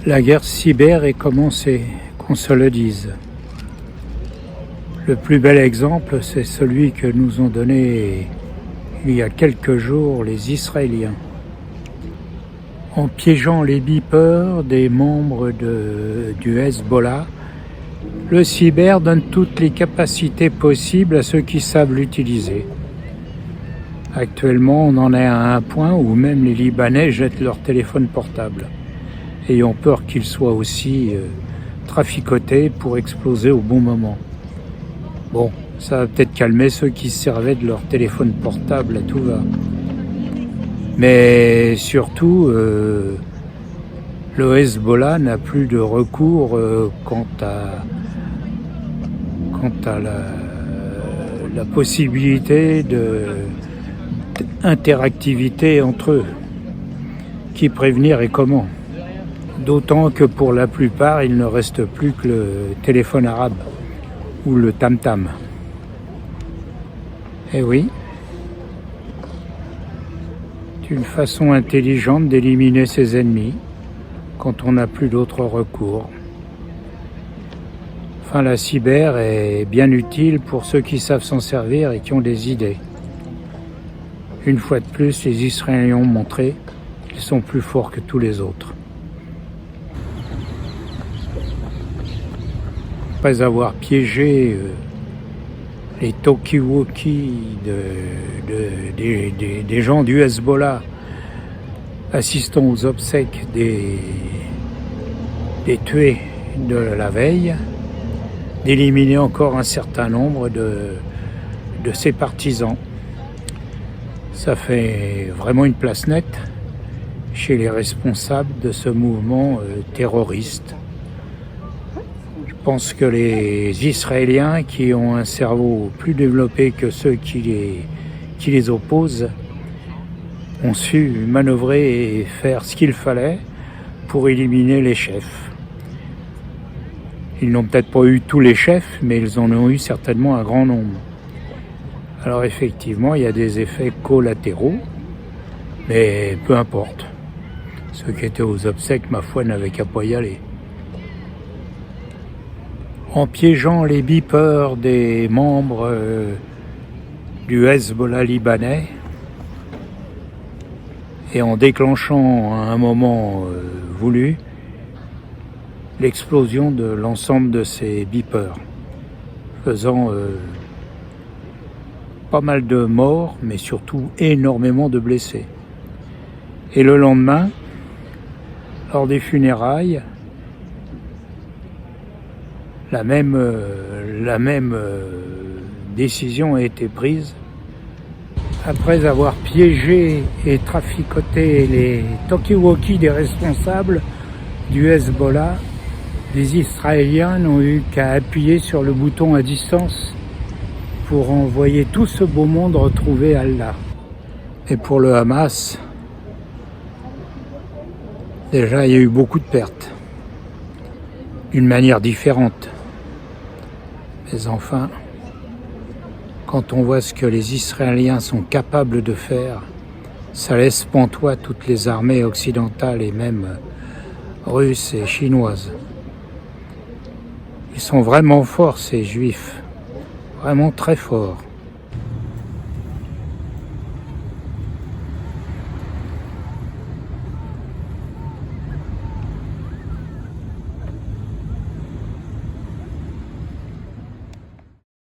La guerre cyber est commencée, qu'on se le dise. Le plus bel exemple, c'est celui que nous ont donné il y a quelques jours les Israéliens. En piégeant les beepers des membres du Hezbollah, le cyber donne toutes les capacités possibles à ceux qui savent l'utiliser. Actuellement, on en est à un point où même les Libanais jettent leur téléphone portable, ayant peur qu'ils soient aussi traficotés pour exploser au bon moment. Bon, ça va peut-être calmer ceux qui se servaient de leur téléphone portable à tout va. Mais surtout, le Hezbollah n'a plus de recours quant à la possibilité d'interactivité entre eux. Qui prévenir et comment? D'autant que pour la plupart, il ne reste plus que le téléphone arabe ou le tam-tam. Eh oui, c'est une façon intelligente d'éliminer ses ennemis quand on n'a plus d'autre recours. Enfin, la cyber est bien utile pour ceux qui savent s'en servir et qui ont des idées. Une fois de plus, les Israéliens ont montré qu'ils sont plus forts que tous les autres. Après avoir piégé les talkie-walkie des gens du Hezbollah assistant aux obsèques des tués de la veille, d'éliminer encore un certain nombre de ses partisans. Ça fait vraiment une place nette chez les responsables de ce mouvement terroriste. Je pense que les Israéliens, qui ont un cerveau plus développé que ceux qui les opposent, ont su manœuvrer et faire ce qu'il fallait pour éliminer les chefs. Ils n'ont peut-être pas eu tous les chefs, mais ils en ont eu certainement un grand nombre. Alors effectivement, il y a des effets collatéraux, mais peu importe. Ceux qui étaient aux obsèques, ma foi, n'avaient qu'à pas y aller. En piégeant les beepers des membres du Hezbollah libanais et en déclenchant à un moment voulu l'explosion de l'ensemble de ces beepers, faisant pas mal de morts, mais surtout énormément de blessés. Et le lendemain, lors des funérailles, la même décision a été prise. Après avoir piégé et traficoté les talkie-walkie des responsables du Hezbollah, les Israéliens n'ont eu qu'à appuyer sur le bouton à distance pour envoyer tout ce beau monde retrouver Allah. Et pour le Hamas, déjà il y a eu beaucoup de pertes, d'une manière différente. Mais enfin, quand on voit ce que les Israéliens sont capables de faire, ça laisse pantois toutes les armées occidentales et même russes et chinoises. Ils sont vraiment forts, ces Juifs, vraiment très forts.